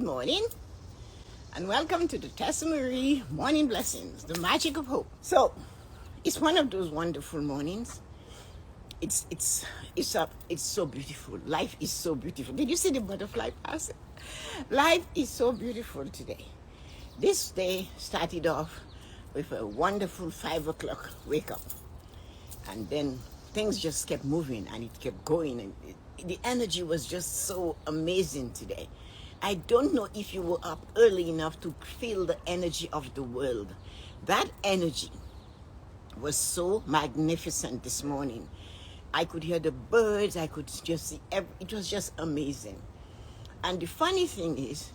Good morning, and welcome to the Tessa-Marie Morning Blessings, the magic of hope. So, it's one of those wonderful mornings. It's so beautiful. Life is so beautiful. Did you see the butterfly passing? Life is so beautiful today. This day started off with a wonderful 5 o'clock wake up, and then things just kept moving and it kept going, and the energy was just so amazing today. I don't know if you were up early enough to feel the energy of the world. That energy was so magnificent this morning. I could hear the birds, I could just see it was just amazing. And the funny thing is,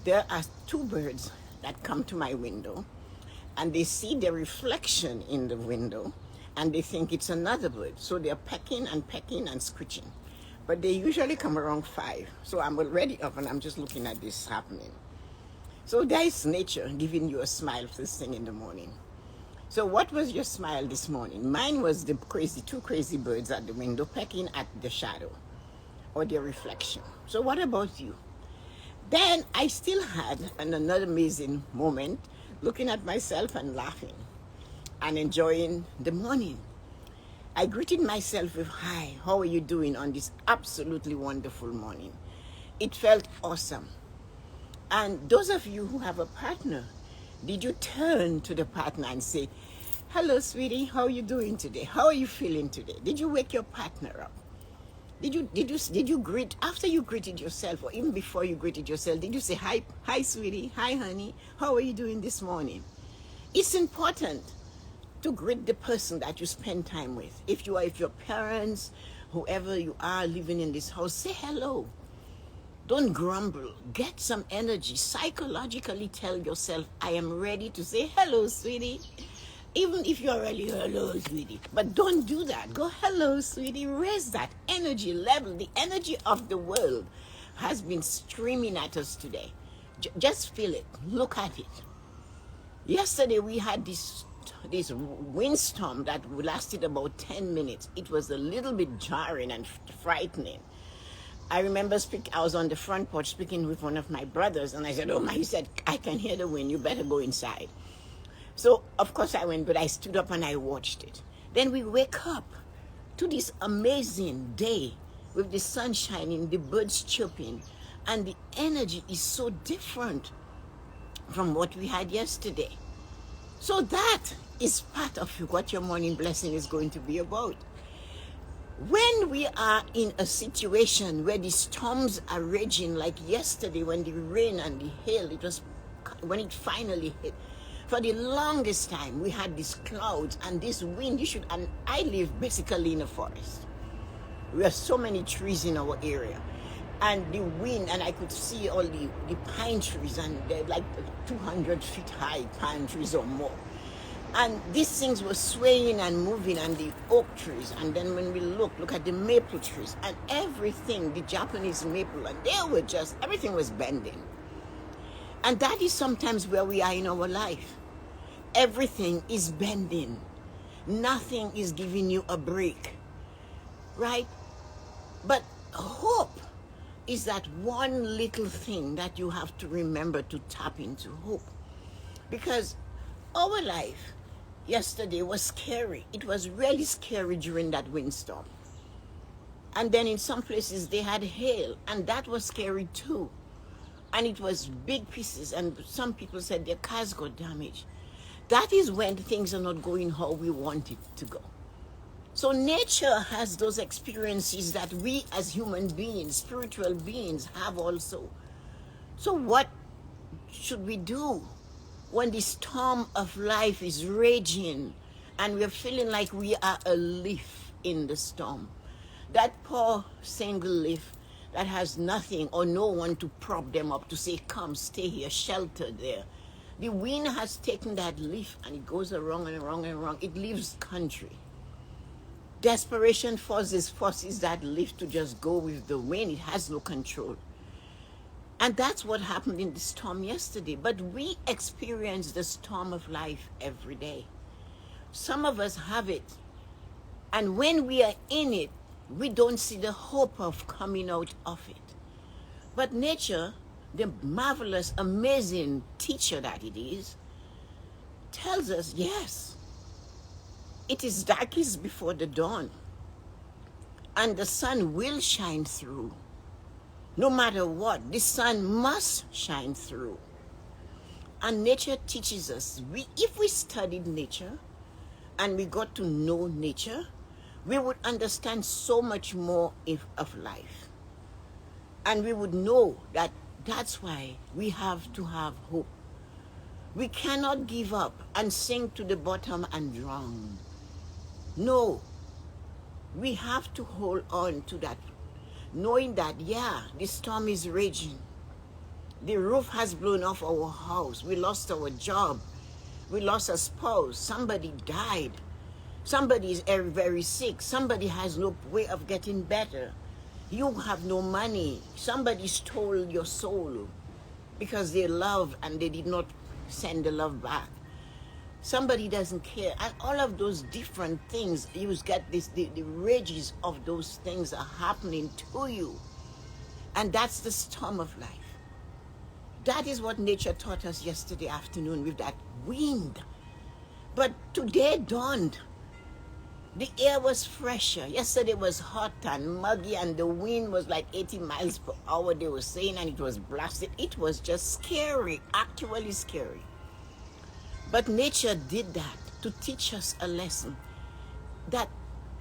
there are two birds that come to my window, and they see their reflection in the window, and they think it's another bird. So they're pecking and screeching. But they usually come around 5. So I'm already up and I'm just looking at this happening. So there is nature giving you a smile first thing in the morning. So what was your smile this morning? Mine was the two crazy birds at the window pecking at the shadow or their reflection. So what about you? Then I still had another amazing moment looking at myself and laughing and enjoying the morning. I greeted myself with, "Hi, how are you doing on this absolutely wonderful morning?" It felt awesome. And those of you who have a partner, did you turn to the partner and say, "Hello, sweetie, how are you doing today? How are you feeling today?" Did you wake your partner up? Did you greet, after you greeted yourself, or even before you greeted yourself, did you say, hi, sweetie, hi, honey, how are you doing this morning?" It's important to greet the person that you spend time with. If you are with your parents, whoever you are living in this house, say hello. Don't grumble. Get some energy. Psychologically tell yourself, "I am ready to say hello, sweetie." Even if you're already, "Hello, sweetie." But don't do that. Go, "Hello, sweetie." Raise that energy level. The energy of the world has been streaming at us today. Just feel it. Look at it. Yesterday we had this windstorm that lasted about 10 minutes. It was a little bit jarring and frightening. I remember I was on the front porch speaking with one of my brothers, and I said, "Oh my," he said, "I can hear the wind, you better go inside." So of course I went, but I stood up and I watched it. Then we wake up to this amazing day with the sun shining, the birds chirping, and the energy is so different from what we had yesterday. So that is part of what your morning blessing is going to be about. When we are in a situation where the storms are raging, like yesterday when the rain and the hail, when it finally hit, for the longest time we had these clouds and this wind. And I live basically in a forest. We have so many trees in our area, and the wind, and I could see all the pine trees, and they're like 200 feet high pine trees or more. And these things were swaying and moving, and the oak trees, and then when we look at the maple trees and everything, the Japanese maple, and everything was bending. And that is sometimes where we are in our life. Everything is bending. Nothing is giving you a break, right? But hope is that one little thing that you have to remember to tap into hope. Because our life yesterday was scary. It was really scary during that windstorm. And then in some places they had hail, and that was scary too. And it was big pieces, and some people said their cars got damaged. That is when things are not going how we want it to go. So nature has those experiences that we as human beings, spiritual beings, have also. So what should we do when the storm of life is raging and we're feeling like we are a leaf in the storm? That poor single leaf that has nothing or no one to prop them up to say, "Come, stay here, shelter there." The wind has taken that leaf and it goes around and around and around. It leaves country. Desperation forces that leaf to just go with the wind. It has no control. And that's what happened in the storm yesterday. But we experience the storm of life every day. Some of us have it. And when we are in it, we don't see the hope of coming out of it. But nature the marvelous, amazing teacher that it is, tells us, yes, it is darkest before the dawn, and the sun will shine through. No matter what, the sun must shine through. And nature teaches us, if we studied nature and we got to know nature, we would understand so much more of life. And we would know that that's why we have to have hope. We cannot give up and sink to the bottom and drown. No, we have to hold on to that, knowing that, yeah, the storm is raging. The roof has blown off our house. We lost our job. We lost a spouse. Somebody died. Somebody is very, very sick. Somebody has no way of getting better. You have no money. Somebody stole your soul because they love and they did not send the love back. Somebody doesn't care. And all of those different things, you get this, the rages of those things are happening to you. And that's the storm of life. That is what nature taught us yesterday afternoon with that wind. But today dawned. The air was fresher. Yesterday was hot and muggy, and the wind was like 80 miles per hour, they were saying, and it was blasted. It was just scary, actually scary. But nature did that to teach us a lesson, that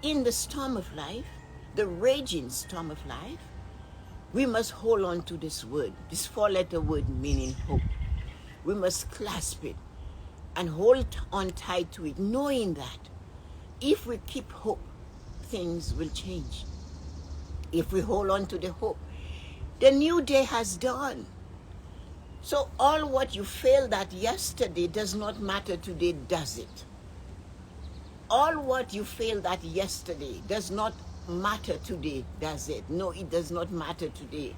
in the storm of life, the raging storm of life, we must hold on to this word, this four-letter word meaning hope. We must clasp it and hold on tight to it, knowing that if we keep hope, things will change. If we hold on to the hope, the new day has dawned. So all what you failed at yesterday does not matter today, does it? All what you failed at yesterday does not matter today, does it? No, it does not matter today.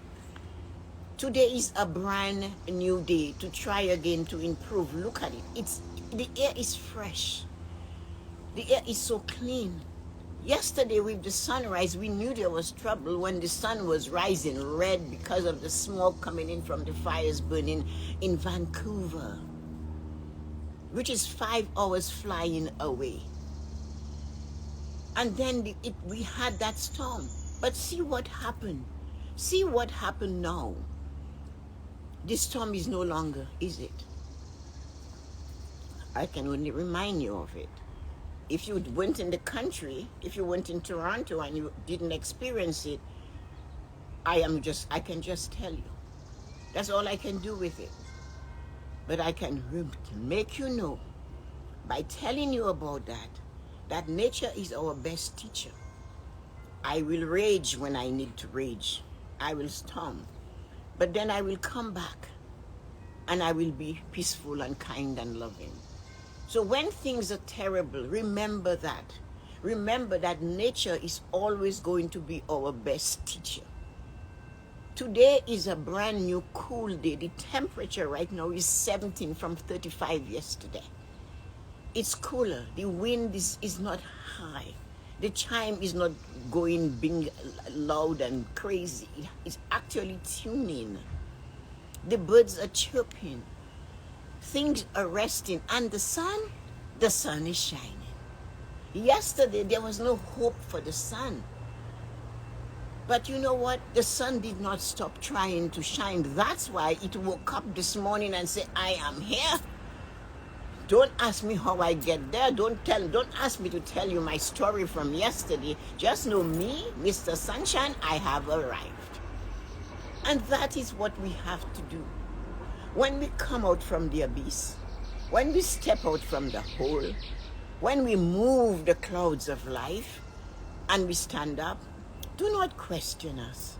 Today is a brand new day to try again, to improve. Look at it. The air is fresh. The air is so clean. Yesterday with the sunrise, we knew there was trouble when the sun was rising red because of the smoke coming in from the fires burning in Vancouver, which is 5 hours flying away. And then we had that storm. But see what happened. See what happened now. This storm is no longer, is it? I can only remind you of it. If you went in the country, if you went in Toronto and you didn't experience it, I can just tell you. That's all I can do with it. But I can make you know by telling you about that nature is our best teacher. I will rage when I need to rage. I will storm. But then I will come back and I will be peaceful and kind and loving. So when things are terrible, remember that. Remember that nature is always going to be our best teacher. Today is a brand new cool day. The temperature right now is 17 from 35 yesterday. It's cooler. The wind is not high. The chime is not going being loud and crazy. It's actually tuning. The birds are chirping. Things are resting. And the sun is shining. Yesterday, there was no hope for the sun. But you know what? The sun did not stop trying to shine. That's why it woke up this morning and said, I am here. Don't ask me how I get there. Don't ask me to tell you my story from yesterday. Just know me, Mr. Sunshine, I have arrived. And that is what we have to do. When we come out from the abyss, when we step out from the hole, when we move the clouds of life and we stand up, do not question us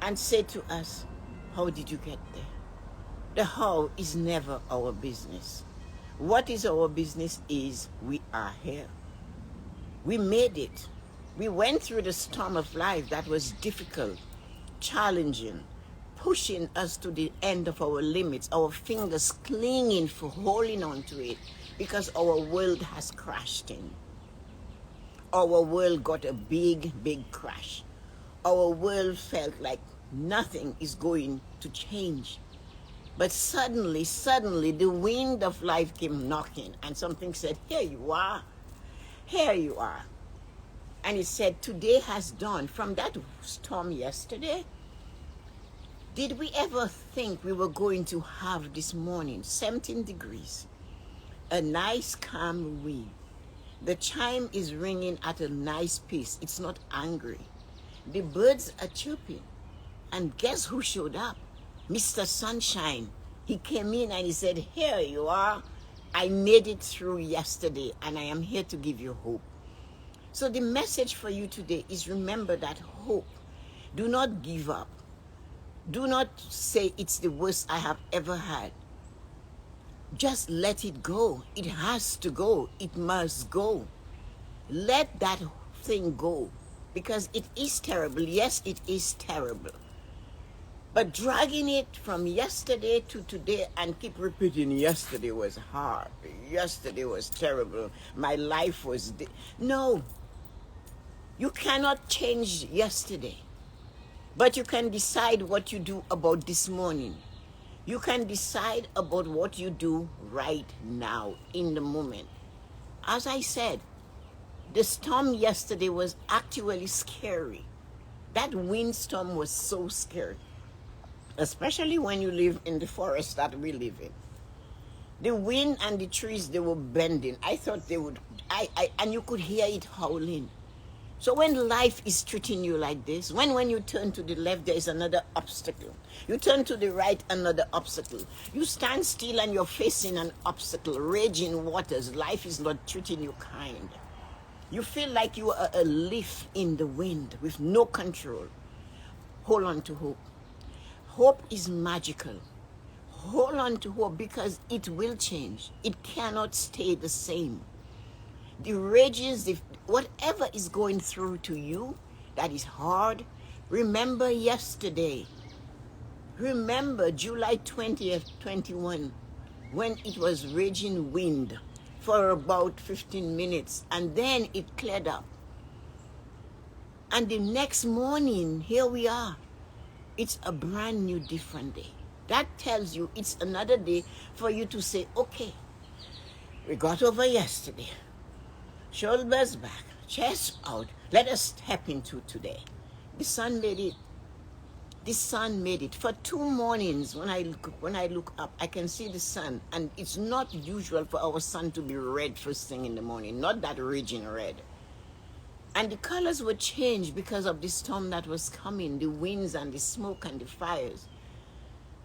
and say to us, how did you get there? The how is never our business. What is our business is we are here. We made it. We went through the storm of life that was difficult, challenging, pushing us to the end of our limits, our fingers clinging for holding on to it because our world has crashed in. Our world got a big, big crash. Our world felt like nothing is going to change. But suddenly, the wind of life came knocking, and something said, here you are, here you are. And it said, today has dawned. From that storm yesterday, did we ever think we were going to have this morning 17 degrees, a nice calm wind? The chime is ringing at a nice pace. It's not angry. The birds are chirping. And guess who showed up? Mr. Sunshine. He came in and he said, here you are. I made it through yesterday and I am here to give you hope. So the message for you today is remember that hope. Do not give up. Do not say it's the worst I have ever had. Just let it go. It has to go. It must go. Let that thing go because it is terrible. Yes, it is terrible. But dragging it from yesterday to today and keep repeating, yesterday was hard. Yesterday was terrible. My life was... No. You cannot change yesterday. But you can decide what you do about this morning. You can decide about what you do right now, in the moment. As I said, the storm yesterday was actually scary. That windstorm was so scary. Especially when you live in the forest that we live in. The wind and the trees, they were bending. I thought they would, and you could hear it howling. So when life is treating you like this, when you turn to the left, there is another obstacle. You turn to the right, another obstacle. You stand still and you're facing an obstacle, raging waters. Life is not treating you kind. You feel like you are a leaf in the wind with no control. Hold on to hope. Hope is magical. Hold on to hope because it will change. It cannot stay the same. The rages, whatever is going through to you that is hard, remember yesterday. Remember July 20th, 21, when it was raging wind for about 15 minutes and then it cleared up. And the next morning, here we are. It's a brand new, different day. That tells you it's another day for you to say, okay, we got over yesterday. Shoulders back, chest out. Let us step into today. The sun made it. The sun made it. For 2 mornings, when I look up, I can see the sun. And it's not usual for our sun to be red first thing in the morning. Not that raging red. And the colors were changed because of the storm that was coming, the winds and the smoke and the fires.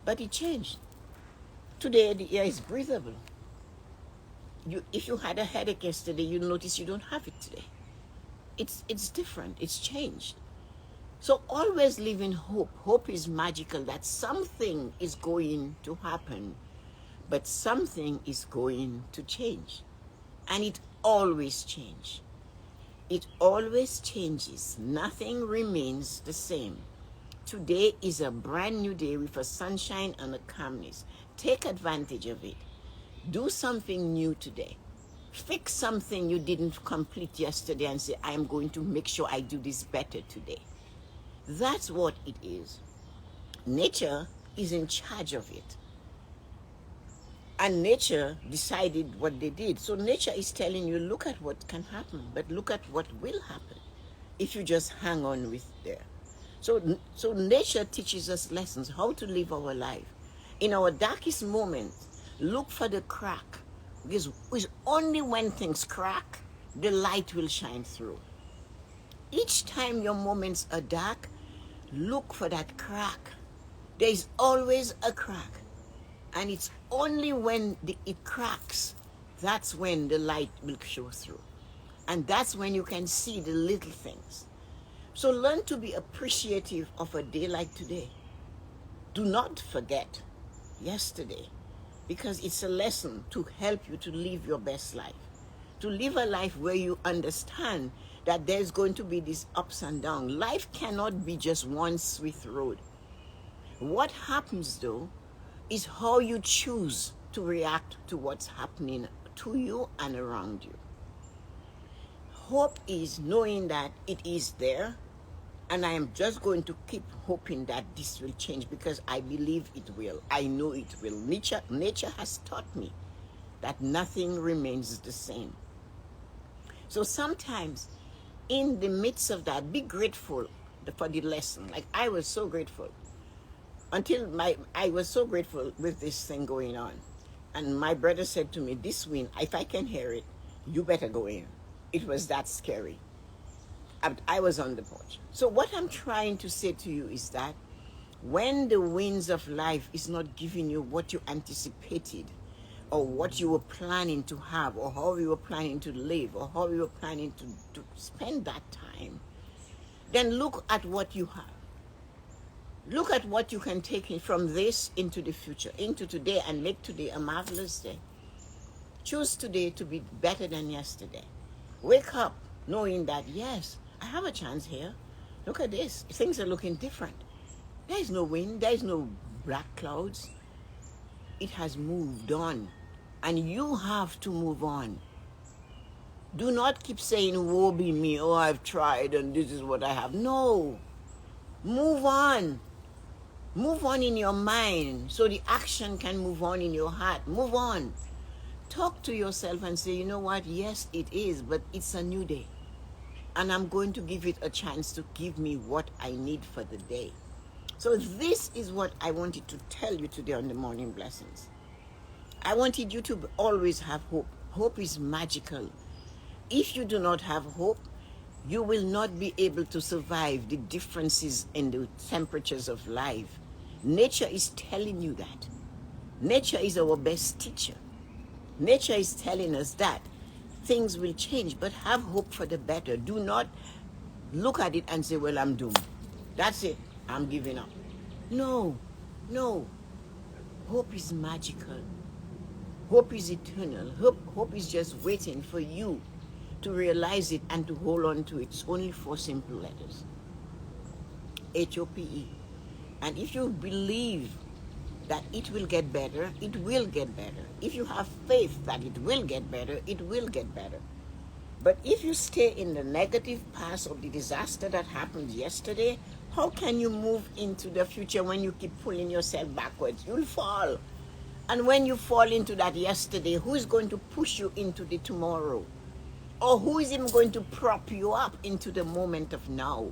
But it changed. Today, the air is breathable. If you had a headache yesterday, you notice you don't have it today. It's different. It's changed. So always live in hope. Hope is magical that something is going to happen, but something is going to change. And it always changes. It always changes. Nothing remains the same. Today is a brand new day with a sunshine and a calmness. Take advantage of it. Do something new today. Fix something you didn't complete yesterday and say, I am going to make sure I do this better today. That's what it is. Nature is in charge of it. And nature decided what they did. So nature is telling you, look at what can happen, but look at what will happen if you just hang on with there. So nature teaches us lessons, how to live our life. In our darkest moments, look for the crack. Because it's only when things crack, the light will shine through. Each time your moments are dark, look for that crack. There is always a crack. And it's only when it cracks, that's when the light will show through. And that's when you can see the little things. So learn to be appreciative of a day like today. Do not forget yesterday, because it's a lesson to help you to live your best life. To live a life where you understand that there's going to be these ups and downs. Life cannot be just one swift road. What happens though is how you choose to react to what's happening to you and around you. Hope is knowing that it is there, And I am just going to keep hoping that this will change because I believe it will. I know it will. Nature has taught me that nothing remains the same. So sometimes in the midst of that, be grateful for the lesson. Like I was so grateful until I was so grateful with this thing going on. And my brother said to me, this wind, if I can hear it, you better go in. It was that scary. I was on the porch. So what I'm trying to say to you is that when the winds of life is not giving you what you anticipated or what you were planning to have or how you were planning to live or how you were planning to spend that time, then look at what you have. Look at what you can take from this into the future, into today, and make today a marvelous day. Choose today to be better than yesterday. Wake up knowing that, yes, I have a chance here. Look at this. Things are looking different. There is no wind. There is no black clouds. It has moved on. And you have to move on. Do not keep saying, woe be me, oh, I've tried and this is what I have. No. Move on. Move on in your mind so the action can move on in your heart. Move on. Talk to yourself and say, you know what? Yes, it is, but it's a new day. And I'm going to give it a chance to give me what I need for the day. So this is what I wanted to tell you today on the Morning Blessings. I wanted you to always have hope. Hope is magical. If you do not have hope, you will not be able to survive the differences in the temperatures of life. Nature is telling you that. Nature is our best teacher. Nature is telling us that things will change, but have hope for the better. Do not look at it and say, well, I'm doomed. That's it. I'm giving up. No, no. Hope is magical. Hope is eternal. Hope is just waiting for you to realize it and to hold on to it. It's only 4 simple letters. H-O-P-E. And if you believe that it will get better, it will get better. If you have faith that it will get better, it will get better. But if you stay in the negative past of the disaster that happened yesterday, how can you move into the future when you keep pulling yourself backwards? You'll fall. And when you fall into that yesterday, who is going to push you into the tomorrow? Or who is even going to prop you up into the moment of now?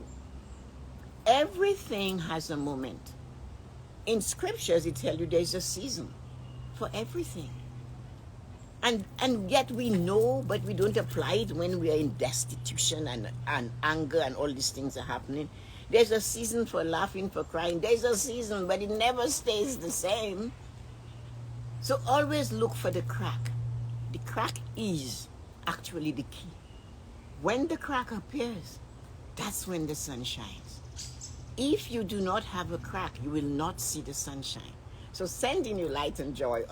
Everything has a moment. In scriptures, it tells you there's a season for everything. And yet we know, but we don't apply it when we are in destitution and anger and all these things are happening. There's a season for laughing, for crying. There's a season, but it never stays the same. So always look for the crack. The crack is actually the key. When the crack appears, that's when the sun shines. If you do not have a crack, you will not see the sunshine. So sending you light and joy.